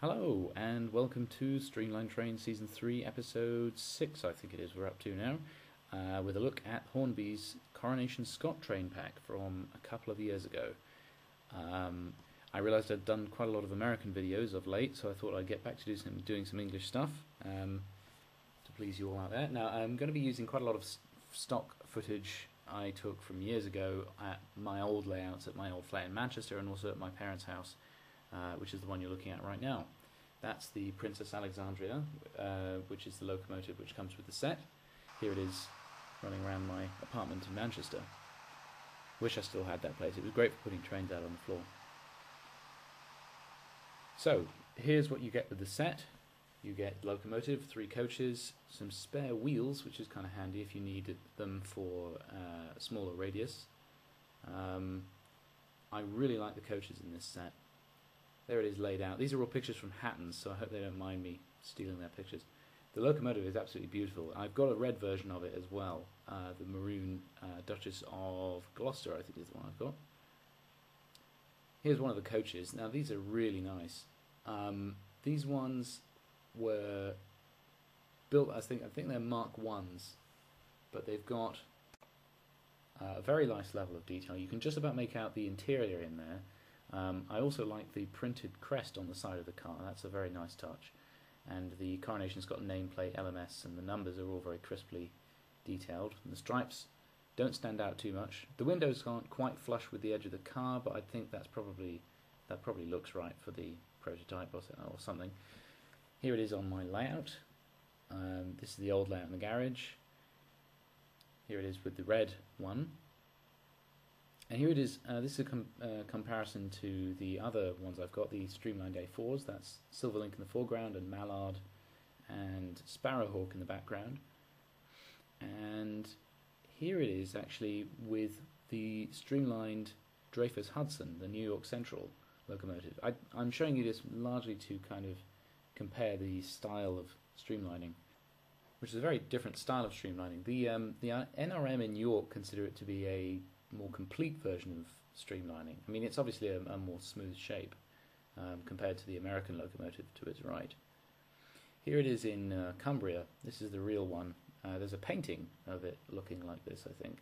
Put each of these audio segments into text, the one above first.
Hello, and welcome to Streamlined Trains Season 3, Episode 6, I think it is, we're up to now, with a look at Hornby's Coronation Scot train pack from a couple of years ago. I realised I'd done quite a lot of American videos of late, so I thought I'd get back to doing some English stuff to please you all out there. Now, I'm going to be using quite a lot of stock footage I took from years ago at my old layouts at my old flat in Manchester and also at my parents' house, which is the one you're looking at right now. That's the Princess Alexandra, which is the locomotive which comes with the set. Here it is running around my apartment in Manchester. Wish I still had that place. It was great for putting trains out on the floor. So, here's what you get with the set. You get locomotive, 3 coaches, some spare wheels, which is kind of handy if you need them for a smaller radius. I really like the coaches in this set. There it is laid out. These are all pictures from Hatton's, so I hope they don't mind me stealing their pictures. The locomotive is absolutely beautiful. I've got a red version of it as well. The maroon Duchess of Gloucester, I think is the one I've got. Here's one of the coaches. Now these are really nice. These ones were built, I think they're Mark 1s, but they've got a very nice level of detail. You can just about make out the interior in there. I also like the printed crest on the side of the car. That's a very nice touch. And the Coronation Scot nameplate, LMS, and the numbers are all very crisply detailed. And the stripes don't stand out too much. The windows aren't quite flush with the edge of the car, but I think that probably looks right for the prototype or something. Here it is on my layout. This is the old layout in the garage. Here it is with the red one. And here it is. This is a comparison to the other ones I've got, the streamlined A4s. That's Silverlink in the foreground and Mallard and Sparrowhawk in the background. And here it is actually with the streamlined Dreyfus Hudson, the New York Central locomotive. I'm showing you this largely to kind of compare the style of streamlining, which is a very different style of streamlining. The NRM in York consider it to be a more complete version of streamlining. I mean, it's obviously a more smooth shape compared to the American locomotive to its right. Here it is in Cumbria. This is the real one. There's a painting of it looking like this, I think,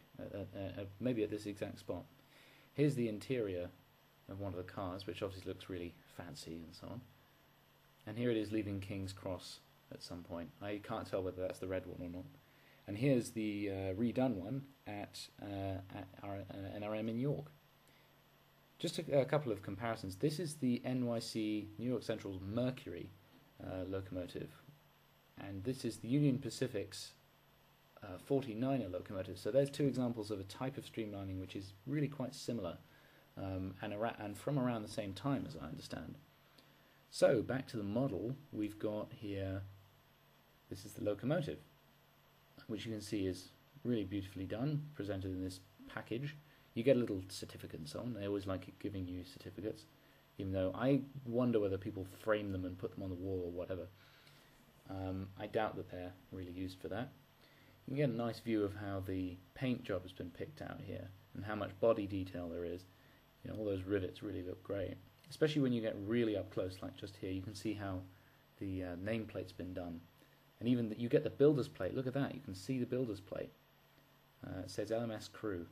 maybe at this exact spot. Here's the interior of one of the cars, which obviously looks really fancy and so on. And here it is leaving King's Cross at some point. I can't tell whether that's the red one or not. And here's the redone one at NRM in York. Just a couple of comparisons. This is the NYC New York Central's Mercury locomotive, and this is the Union Pacific's 49er locomotive. So there's 2 examples of a type of streamlining which is really quite similar, and from around the same time, as I understand. So back to the model, we've got here, this is the locomotive, which you can see is really beautifully done, presented in this package. You get a little certificate and so on. They always like giving you certificates, even though I wonder whether people frame them and put them on the wall or whatever. I doubt that they're really used for that. You can get a nice view of how the paint job has been picked out here and how much body detail there is. You know, all those rivets really look great, especially when you get really up close, like just here. You can see how the nameplate's been done. And even you get the builder's plate. Look at that. You can see the builder's plate. It says LMS crew.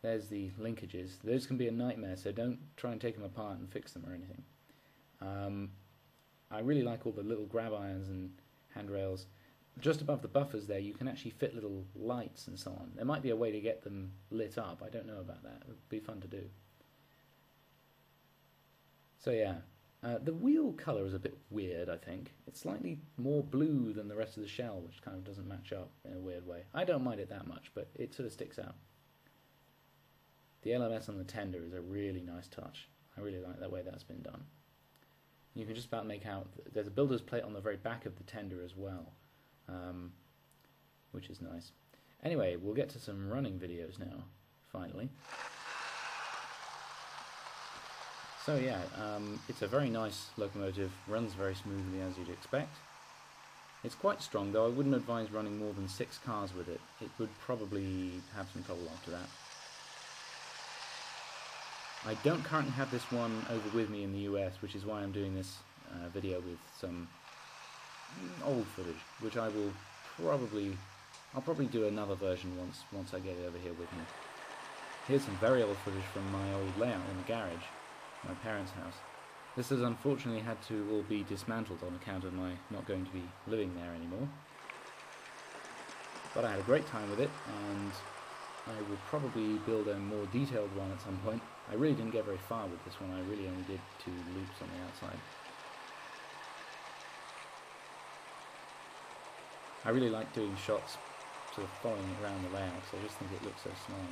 There's the linkages. Those can be a nightmare, so don't try and take them apart and fix them or anything. I really like all the little grab irons and handrails. Just above the buffers there, you can actually fit little lights and so on. There might be a way to get them lit up. I don't know about that. It would be fun to do. So yeah. The wheel colour is a bit weird, I think. It's slightly more blue than the rest of the shell, which kind of doesn't match up in a weird way. I don't mind it that much, but it sort of sticks out. The LMS on the tender is a really nice touch. I really like the way that's been done. You can just about make out, there's a builder's plate on the very back of the tender as well, which is nice. Anyway, we'll get to some running videos now, finally. So yeah, it's a very nice locomotive, runs very smoothly as you'd expect. It's quite strong, though I wouldn't advise running more than 6 cars with it. It would probably have some trouble after that. I don't currently have this one over with me in the US, which is why I'm doing this video with some old footage, which I'll probably do another version once I get it over here with me. Here's some very old footage from my old layout in the garage, my parents' house. This has unfortunately had to all be dismantled on account of my not going to be living there anymore. But I had a great time with it, and I will probably build a more detailed one at some point. I really didn't get very far with this one, I really only did 2 loops on the outside. I really like doing shots sort of following around the layout, so I just think it looks so smart.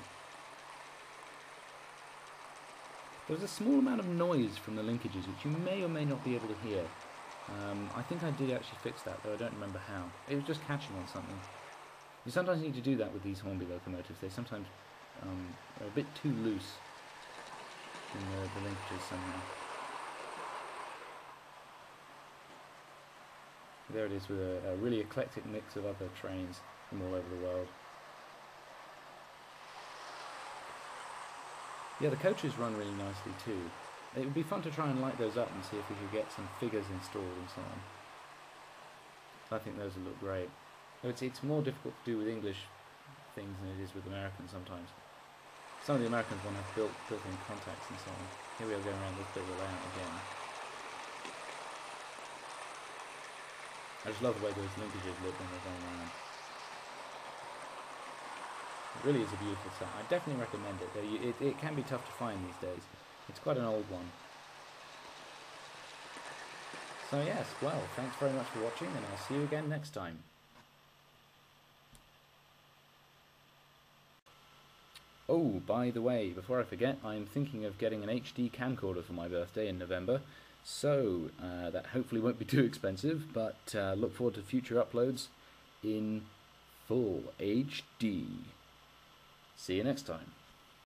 There's a small amount of noise from the linkages, which you may or may not be able to hear. I think I did actually fix that, though I don't remember how. It was just catching on something. You sometimes need to do that with these Hornby locomotives. They sometimes are a bit too loose in the linkages somehow. There it is with a really eclectic mix of other trains from all over the world. Yeah, the coaches run really nicely too. It would be fun to try and light those up and see if we could get some figures installed and so on. I think those would look great. It's more difficult to do with English things than it is with Americans sometimes. Some of the Americans want to have built-in contacts and so on. Here we are going around this bit of the layout again. I just love the way those linkages look when they're going around. It really is a beautiful set. I definitely recommend it, though it can be tough to find these days. It's quite an old one. So yes, well, thanks very much for watching, and I'll see you again next time. Oh, by the way, before I forget, I'm thinking of getting an HD camcorder for my birthday in November, so that hopefully won't be too expensive, but look forward to future uploads in full HD. See you next time.